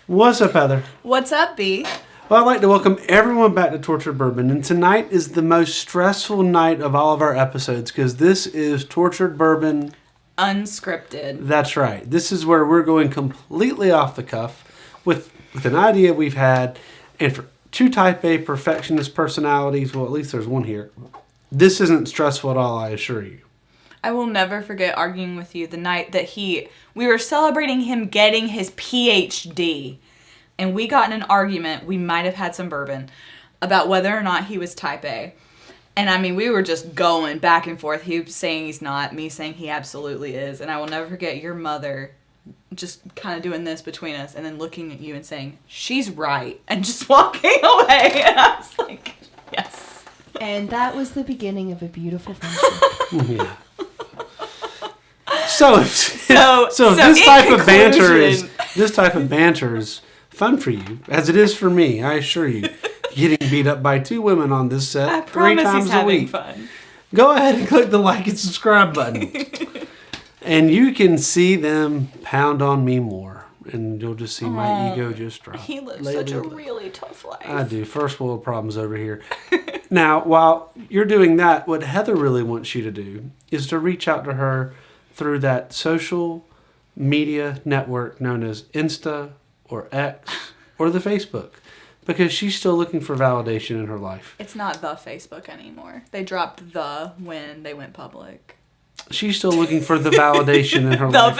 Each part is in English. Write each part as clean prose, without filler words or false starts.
What's up, Heather? What's up, B? Well, I'd like to welcome everyone back to Tortured Bourbon. And tonight is the most stressful night of all of our episodes because this is Tortured Bourbon. Unscripted. That's right. This is where we're going completely off the cuff with an idea we've had. And for two type A perfectionist personalities, well, at least there's one here, this isn't stressful at all, I assure you. I will never forget arguing with you the night that we were celebrating him getting his PhD. And we got in an argument, we might have had some bourbon, about whether or not he was type A. And I mean, we were just going back and forth. He was saying he's not, me saying he absolutely is. And I will never forget your mother just kind of doing this between us and then looking at you and saying, she's right, and just walking away. And I was like, yes. And that was the beginning of a beautiful friendship. Yeah. So this type of banter is fun for you, as it is for me. I assure you, getting beat up by two women on this set I 3 promise times he's a having week. fun. Go ahead and click the like and subscribe button, and you can see them pound on me more, and you'll just see my ego just drop. He lives such a really tough life. I do. First world problems over here. Now, while you're doing that, what Heather really wants you to do is to reach out to her through that social media network known as Insta or X or the Facebook, because she's still looking for validation in her life. It's not the Facebook anymore. They dropped the when they went public. She's still looking for the validation in her life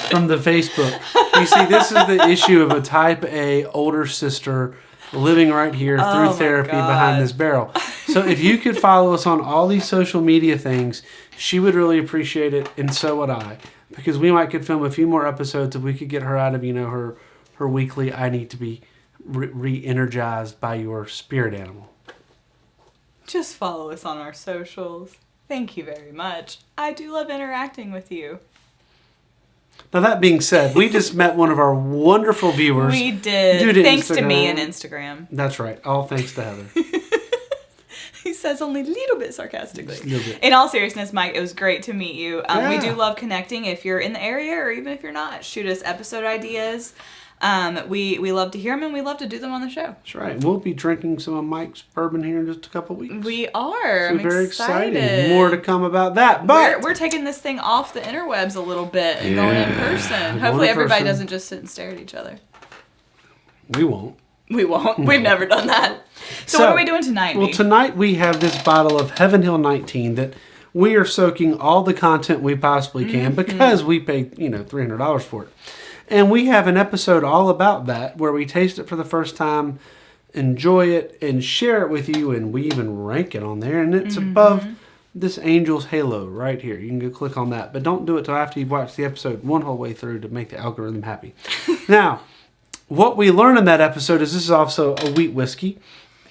from the Facebook. You see, this is the issue of a type A older sister living right here through therapy behind this barrel. So if you could follow us on all these social media things, she would really appreciate it, and so would I. Because we could film a few more episodes if we could get her out of, her weekly, I need to be re-energized by your spirit animal. Just follow us on our socials. Thank you very much. I do love interacting with you. Now, that being said, we just met one of our wonderful viewers. We did. Thanks to me and Instagram. That's right. All thanks to Heather. He says only a little bit sarcastically. Just a little bit. In all seriousness, Mike, it was great to meet you. Yeah. We do love connecting. If you're in the area or even if you're not, shoot us episode ideas. We love to hear them and we love to do them on the show. That's right. We'll be drinking some of Mike's bourbon here in just a couple of weeks. We are. So I'm very excited. exciting. More to come about that. But we're taking this thing off the interwebs a little bit and going in person. Hopefully everybody doesn't just sit and stare at each other. We won't. We won't. We've never done that. So what are we doing tonight? Well, tonight we have this bottle of Heaven Hill 19 that we are soaking all the content we possibly can because we paid, $300 for it. And we have an episode all about that where we taste it for the first time, enjoy it, and share it with you, and we even rank it on there. And it's above this Angel's Halo right here. You can go click on that. But don't do it till after you've watched the episode one whole way through to make the algorithm happy. Now, what we learn in that episode is this is also a wheat whiskey,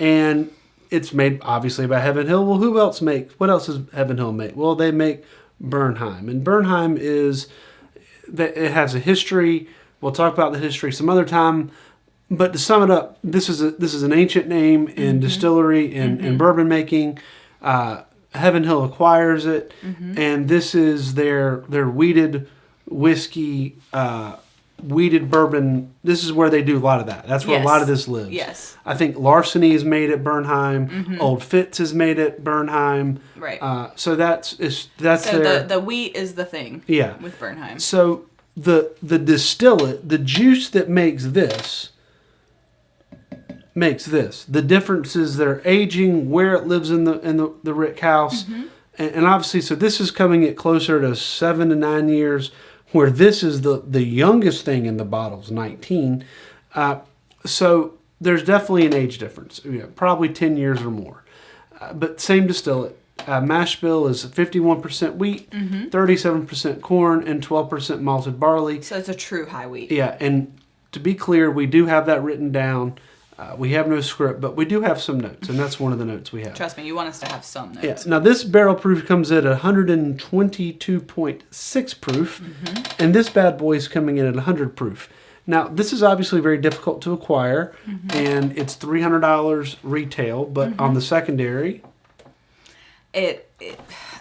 and it's made obviously by Heaven Hill. Well, what else does Heaven Hill make? Well, they make Bernheim, and Bernheim it has a history. We'll talk about the history some other time, but to sum it up, this is an ancient name in distillery and bourbon making. Heaven Hill acquires it, and this is their wheated whiskey. Wheated bourbon, this is where they do a lot of that. That's where a lot of this lives. Yes. I think Larceny is made at Bernheim. Old Fitz is made at Bernheim. Right. So that's the wheat is the thing. Yeah. With Bernheim. So the distillate, the juice that makes this. The difference is their aging, where it lives in the rick house, and obviously, so this is coming at closer to 7 to 9 years. Where this is the youngest thing in the bottle's 19. So there's definitely an age difference, probably 10 years or more. But same distillate. Mash bill is 51% wheat, 37% corn, and 12% malted barley. So it's a true high wheat. Yeah, and to be clear, we do have that written down. We have no script, but we do have some notes, and that's one of the notes we have. Trust me, you want us to have some notes. Yeah. Now, this barrel proof comes at 122.6 proof, and this bad boy is coming in at 100 proof. Now, this is obviously very difficult to acquire, and it's $300 retail, but on the secondary... It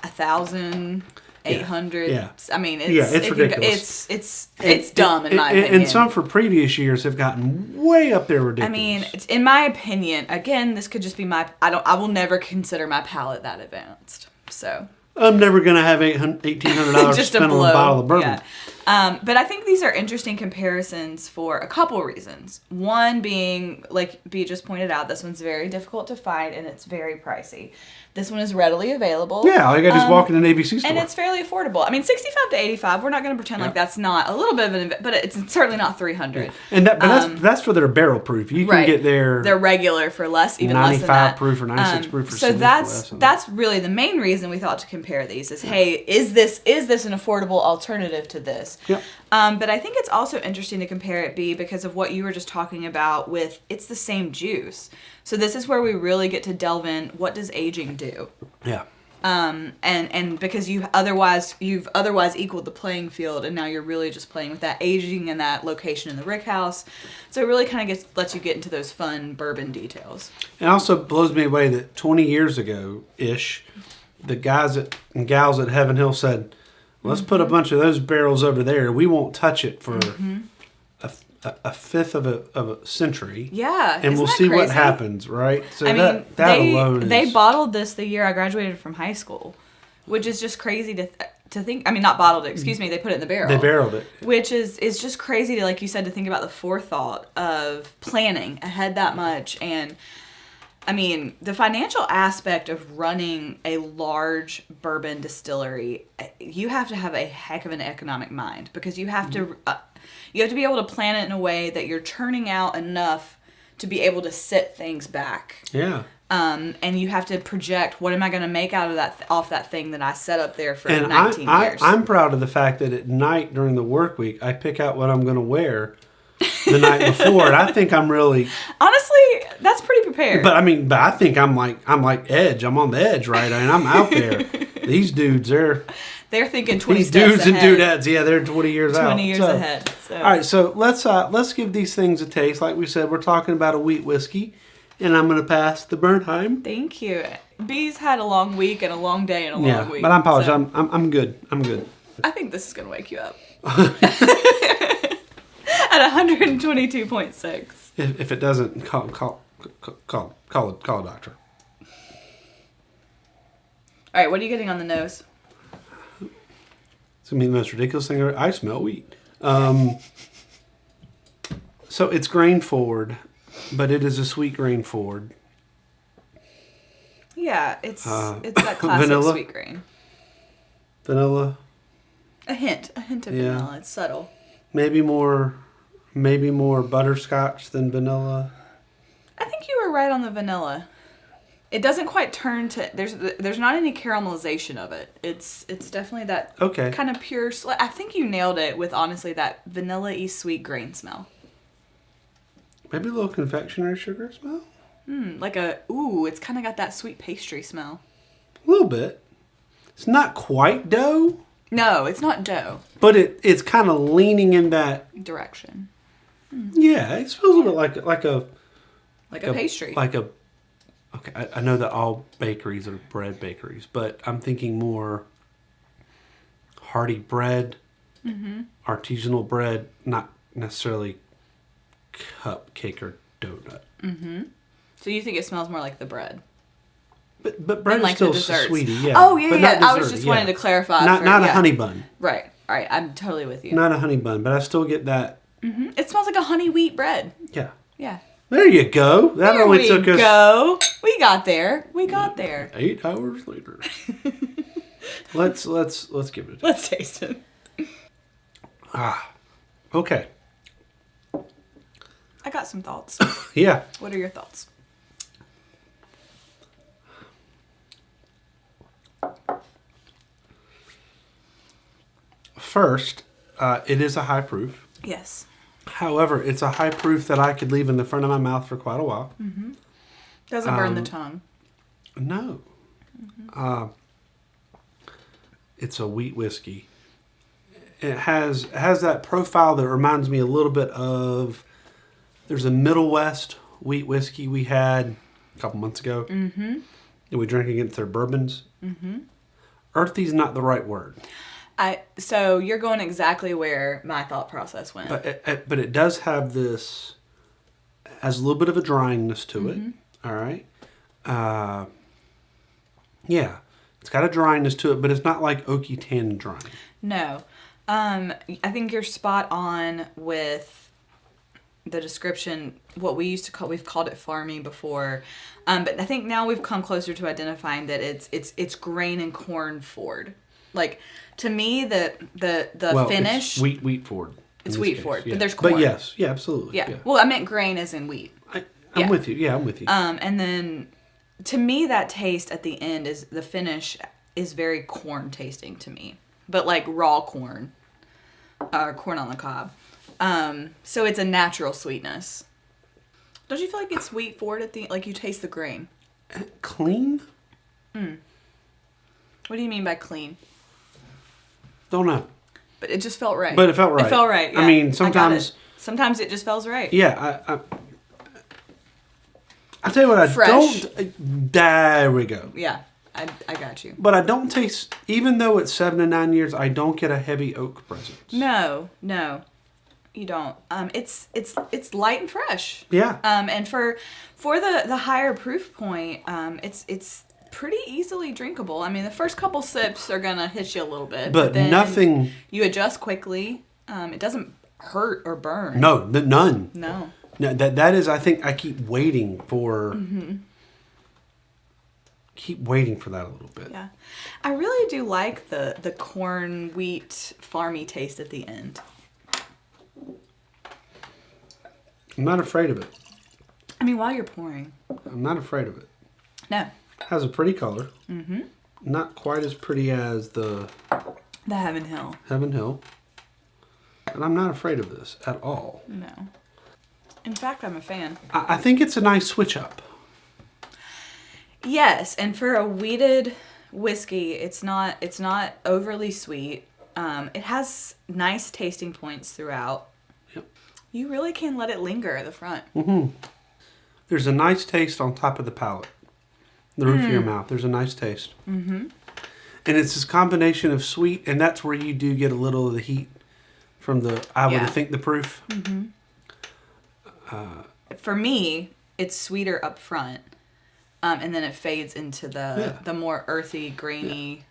1,000... $800. Yeah. I mean, it's ridiculous. It's dumb in my opinion. And some for previous years have gotten way up there ridiculous. I mean, in my opinion, again, this could just be I will never consider my palate that advanced. So I'm never going to have $1,800 to spend on a bottle of bourbon. Yeah. But I think these are interesting comparisons for a couple reasons. One being, like B just pointed out, this one's very difficult to find and it's very pricey. This one is readily available. Yeah, all you got to just walk in an ABC store. And it's fairly affordable. I mean, $65 to $85, we're not going to pretend like that's not a little bit of an but it's certainly not $300. Yeah. And that's for their barrel proof. You can get their... They're regular for less, even less than that. 95 proof or 96 proof for so that's really the main reason we thought to compare these is, hey, is this an affordable alternative to this? Yep. But I think it's also interesting to compare it, B, because of what you were just talking about with it's the same juice. So this is where we really get to delve in. What does aging do? Yeah. And because you've otherwise equaled the playing field, and now you're really just playing with that aging and that location in the rick house. So it really kind of lets you get into those fun bourbon details. It also blows me away that 20 years ago-ish, the guys and gals at Heaven Hill said, let's put a bunch of those barrels over there. We won't touch it for a fifth of a century. Yeah. And we'll see what happens, right? So they bottled this the year I graduated from high school, which is just crazy to think. I mean, not bottled it, excuse me. They put it in the barrel. They barreled it. Which is just crazy to, like you said, to think about the forethought of planning ahead that much. And I mean, the financial aspect of running a large bourbon distillery, you have to have a heck of an economic mind, because you have to be able to plan it in a way that you're churning out enough to be able to sit things back. Yeah. And you have to project, what am I going to make out of off that thing that I set up there for 19 years? I'm proud of the fact that at night during the work week, I pick out what I'm going to wear the night before, and I think I'm really... Honestly, that's pretty prepared. But I think I'm like Edge. I'm on the edge, right? I mean, I'm out there. These dudes, they're thinking 20 these steps dudes ahead. and dudettes, yeah, they're 20 years out. 20 years ahead. So. All right, so let's give these things a taste. Like we said, we're talking about a wheat whiskey, and I'm going to pass the Bernheim. Thank you. B's had a long week and a long day and a long week. But I apologize. So I'm good. I'm good. I think this is going to wake you up. At 122.6. If it doesn't, call a doctor. All right, what are you getting on the nose? It's going to be the most ridiculous thing ever. I smell wheat. So it's grain forward, but it is a sweet grain forward. Yeah, it's that classic vanilla? sweet grain. Vanilla. A hint of vanilla. It's subtle. Maybe more butterscotch than vanilla. I think you were right on the vanilla. It doesn't quite turn to... There's not any caramelization of it. It's definitely that kind of pure... I think you nailed it with, honestly, that vanilla-y sweet grain smell. Maybe a little confectionery sugar smell? It's kind of got that sweet pastry smell. A little bit. It's not quite dough. No, it's not dough. But it's kind of leaning in that... direction. Yeah, it smells a little bit like a pastry. Okay, I know that all bakeries are bread bakeries, but I'm thinking more hearty bread, artisanal bread, not necessarily cupcake or donut. Mm-hmm. So you think it smells more like the bread? But bread is still sweetie, yeah. Oh, yeah, but yeah. I was just wanting to clarify. Not a honey bun. Right. All right. I'm totally with you. Not a honey bun, but I still get that. Mm-hmm. It smells like a honey wheat bread. Yeah. Yeah. There you go. That there only took us... We got there. 8 hours later. Let's give it a taste. Let's taste it. Okay. I got some thoughts. Yeah. What are your thoughts? First, it is a high proof. Yes. However, it's a high proof that I could leave in the front of my mouth for quite a while. Mm-hmm. Doesn't burn the tongue. No. Mm-hmm. It's a wheat whiskey. It has that profile that reminds me a little bit of... There's a Middle West wheat whiskey we had a couple months ago. Mm-hmm. And we drank against their bourbons. Mm-hmm. earthy's not the right word. So you're going exactly where my thought process went. But it does have this, has a little bit of a dryiness to it. All right. Yeah. It's got a dryness to it, but it's not like oaky tannin drying. No. I think you're spot on with the description. What we've called it farmy before. But I think now we've come closer to identifying that it's grain and corn forward. Like, to me, the finish. It's wheat forward. It's wheat case, forward, yeah. but there's corn. But yes, yeah, absolutely. Yeah. Well, I meant grain as in wheat. I'm with you. Yeah, I'm with you. And then, to me, that taste at the end is the finish is very corn tasting to me, but like raw corn, or corn on the cob. So it's a natural sweetness. Don't you feel like it's wheat forward at the like you taste the grain? Clean? What do you mean by clean? Don't know. But it just felt right. But it felt right. It felt right. Yeah. I mean, sometimes. Sometimes it just feels right. Yeah, I tell you what, Fresh. There we go. Yeah, I got you. But I don't taste, even though it's 7 to 9 years, I don't get a heavy oak presence. No, you don't. It's light and fresh. Yeah. And for the higher proof point, it's pretty easily drinkable. I mean, the first couple sips are gonna hit you a little bit, but then nothing. You adjust quickly. It doesn't hurt or burn. No, none. No. No, that is. I think I keep waiting for. Keep waiting for that a little bit. Yeah, I really do like the corn wheat farmy taste at the end. I'm not afraid of it. I mean, while you're pouring. I'm not afraid of it. No. Has a pretty color. Not quite as pretty as the Heaven Hill. Heaven Hill. And I'm not afraid of this at all. No. In fact, I'm a fan. I think it's a nice switch up. Yes, and for a wheated whiskey, it's not overly sweet. It has nice tasting points throughout. Yep. You really can let it linger at the front. There's a nice taste on top of the palate. The roof of your mouth. There's a nice taste. And it's this combination of sweet, and that's where you do get a little of the heat from I would think, the proof. For me, it's sweeter up front, and then it fades into the more earthy, grainy,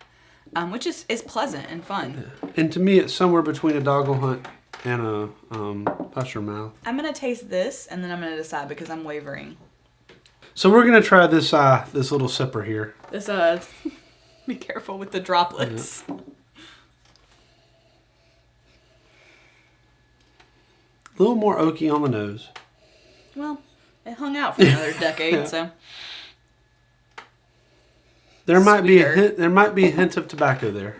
which is pleasant and fun. Yeah. And to me, it's somewhere between a doggle hunt and a Usher mouth. I'm going to taste this, and then I'm going to decide because I'm wavering. So we're going to try this this little sipper here. This, be careful with the droplets. Yeah. A little more oaky on the nose. Well, it hung out for another decade, so. There might be a Sweeter. hint. There might be a hint of tobacco there,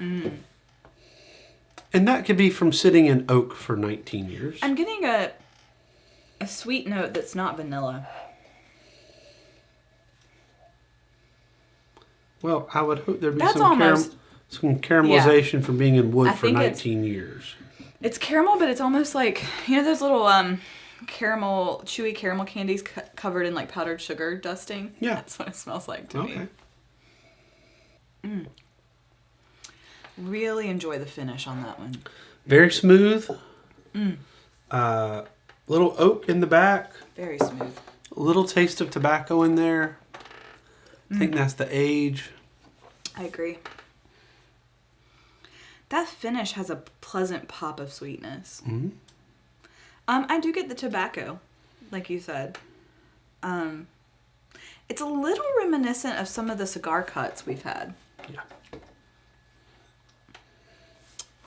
and that could be from sitting in oak for 19 years. I'm getting a sweet note that's not vanilla. Well, I would hope there'd be That's some almost- some caramelization from being in wood I for think 19 years. It's caramel, but it's almost like, you know those little chewy caramel candies covered in like powdered sugar dusting? Yeah. That's what it smells like to Okay. me. Really enjoy the finish on that one. Very smooth. Little oak in the back. Very smooth. A little taste of tobacco in there. I think that's the age. I agree. That finish has a pleasant pop of sweetness. I do get the tobacco, like you said. It's a little reminiscent of some of the cigar cuts we've had. Yeah.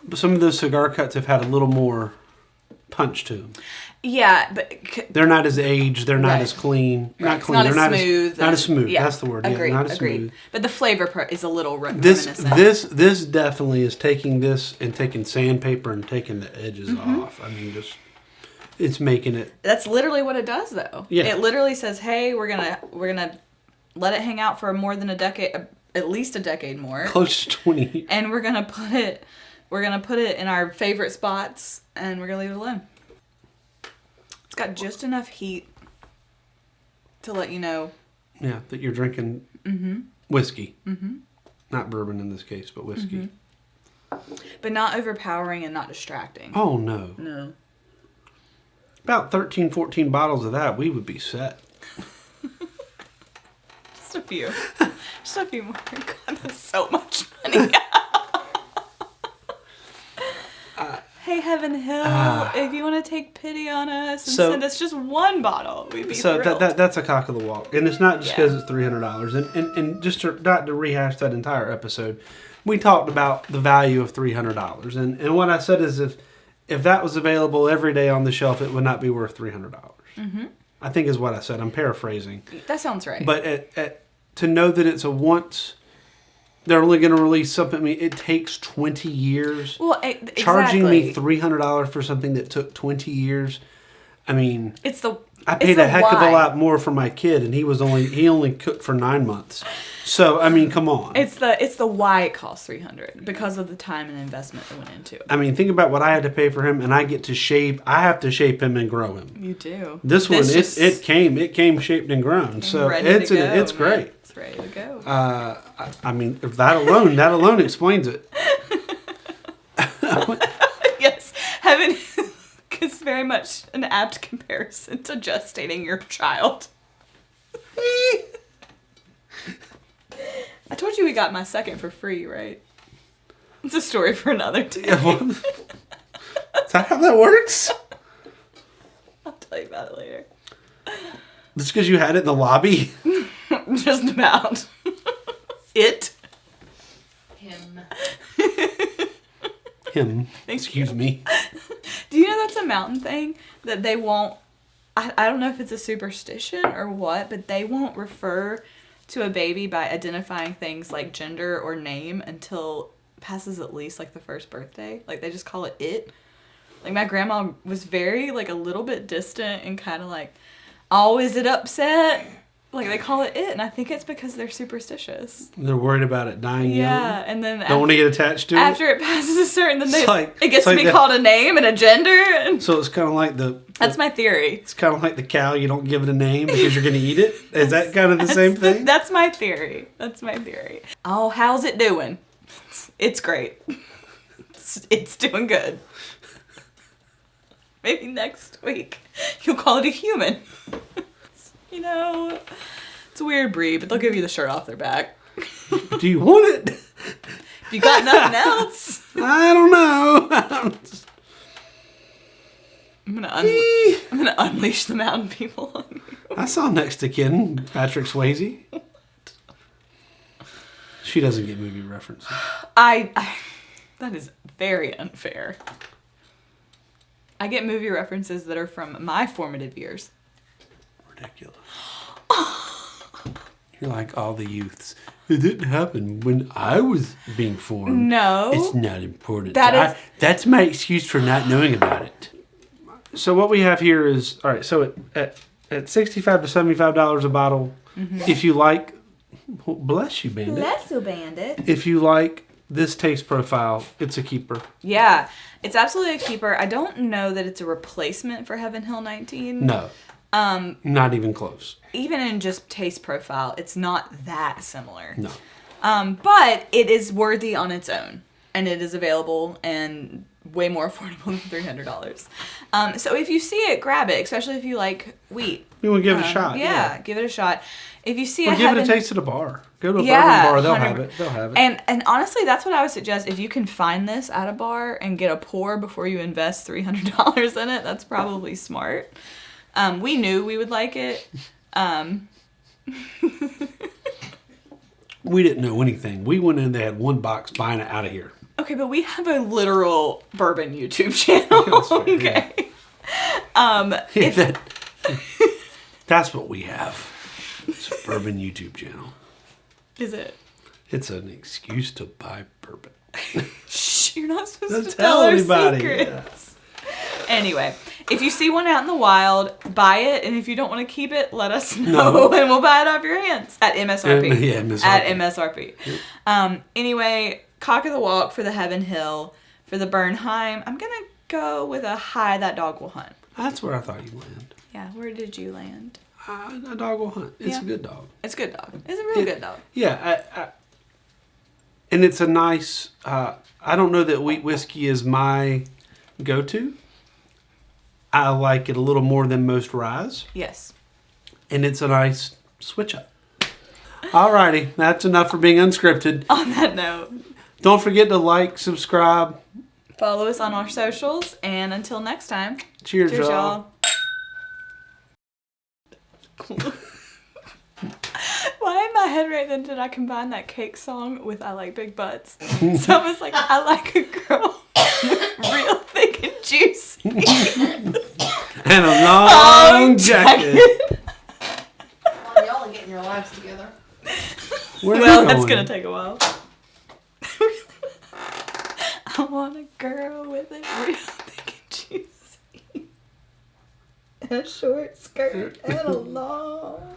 But some of those cigar cuts have had a little more punch to them. Yeah, but They're not as aged. They're not Right. as clean. Right. Not It's clean. not They're as not smooth. as not as smooth. Yeah. That's the word. Agreed. Yeah, not as Agreed. smooth. But the flavor is a little reminiscent. This definitely is taking this and taking sandpaper and taking the edges off. I mean, just it's making it. That's literally what it does, though. Yeah. It literally says, "Hey, we're gonna let it hang out for more than a decade, at least a decade more, Close to 20 years. and we're gonna put it in our favorite spots, and we're gonna leave it alone." It's got just enough heat to let you know. Yeah, that you're drinking whiskey. Not bourbon in this case, but whiskey. But not overpowering and not distracting. Oh, no. No. About 13, 14 bottles of that, we would be set. Just a few. Just a few more. God, that's so much money. Hey, Heaven Hill, if you want to take pity on us and send us just one bottle, we'd be thrilled. So that's a cock of the walk. And it's not just because it's $300. And just not to rehash that entire episode, we talked about the value of $300. And what I said is if that was available every day on the shelf, it would not be worth $300. Mm-hmm. I think is what I said. I'm paraphrasing. That sounds right. But to know that it's a once... They're only going to release something. I mean, it takes 20 years. Well, exactly. Charging me $300 for something that took 20 years. I mean, I paid a heck of a lot more for my kid, and he only cooked for 9 months. So I mean, come on. It's the why it costs $300 because of the time and investment that went into it. I mean, think about what I had to pay for him, and I get to shape. I have to shape him and grow him. You do. This one, it came shaped and grown. So it's great. It's ready to go. I mean, if that alone explains it. Yes, Heaven is very much an apt comparison to gestating your child. I told you we got my second for free, right? It's a story for another day. Yeah, well, is that how that works? I'll tell you about it later. Just because you had it in the lobby? Just about. It. Him. Excuse me. Do you know that's a mountain thing? That they won't... I don't know if it's a superstition or what, but they won't refer to a baby by identifying things like gender or name until it passes at least like the first birthday. Like they just call it it. Like my grandma was very like a little bit distant and kind of like, oh, is it upset? Like they call it it, and I think it's because they're superstitious. They're worried about it dying young. Yeah, and then don't want to get attached to it. After it passes a certain, then it gets to be like called a name and a gender. And so it's kind of like that's my theory. It's kind of like the cow. You don't give it a name because you're going to eat it. Is that kind of the same thing? That's my theory. Oh, how's it doing? It's great. It's doing good. Maybe next week you'll call it a human. You know, it's a weird breed, but they'll give you the shirt off their back. Do you want it? If you got nothing else. I don't know. I'm gonna unleash the mountain people on you. I saw next to kin Patrick Swayze. She doesn't get movie references. That is very unfair. I get movie references that are from my formative years. Ridiculous. You're like all the youths. It didn't happen when I was being formed. No. It's not important. That's my excuse for not knowing about it. So what we have here is, all right, so at $65 to $75 a bottle, if you like, well, bless you, Bandit. Bless you, Bandit. If you like this taste profile, it's a keeper. Yeah, it's absolutely a keeper. I don't know that it's a replacement for Heaven Hill 19. No. Not even close. Even in just taste profile, it's not that similar. No. But it is worthy on its own. And it is available and way more affordable than $300. So if you see it, grab it, especially if you like wheat. You want to give it a shot. Yeah, give it a shot. If you see or it, give it a taste at a bar. Go to a bourbon bar, they'll have it. And honestly, that's what I would suggest. If you can find this at a bar and get a pour before you invest $300 in it, that's probably smart. We knew we would like it. We didn't know anything. We went in, they had one box, buying it out of here. Okay, but we have a literal bourbon YouTube channel. Fair, okay. Yeah. That's what we have. It's a bourbon YouTube channel. Is it? It's an excuse to buy bourbon. Shh, you're not supposed Don't to tell anybody. Secrets. Yeah. Anyway, if you see one out in the wild, buy it, and if you don't want to keep it, let us know, and we'll buy it off your hands at MSRP. MSRP. At MSRP. Yep. Anyway, cock of the walk for the Heaven Hill. For the Bernheim, I'm going to go with a high that dog will hunt. That's where I thought you'd land. Yeah, where did you land? A dog will hunt. It's a good dog. It's a good dog. It's a real good dog. Yeah, And it's a nice, I don't know that wheat whiskey is my go-to. I like it a little more than most ryes. Yes. And it's a nice switch up. Alrighty, that's enough for being unscripted. On that note, Don't forget to like, subscribe. follow us on our socials, and until next time, Cheers, cheers, y'all. Why in my head right then did I combine that cake song with I like big butts? So I was like, I like a girl real thick and juicy. And a long jacket. Well, y'all are getting your lives together. Where are Well, you that's going? gonna take a while. I want a girl with it real thick and juicy. And a short skirt and a long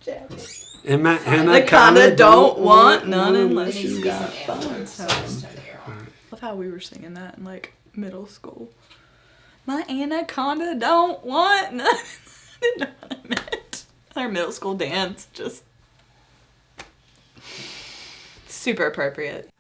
jacket. And I The kinda don't want none unless It needs you to be got some anthems, fun. so just turn it on. Love how we were singing that in like middle school. My anaconda don't want none. I didn't know what I meant. Our middle school dance, just super appropriate.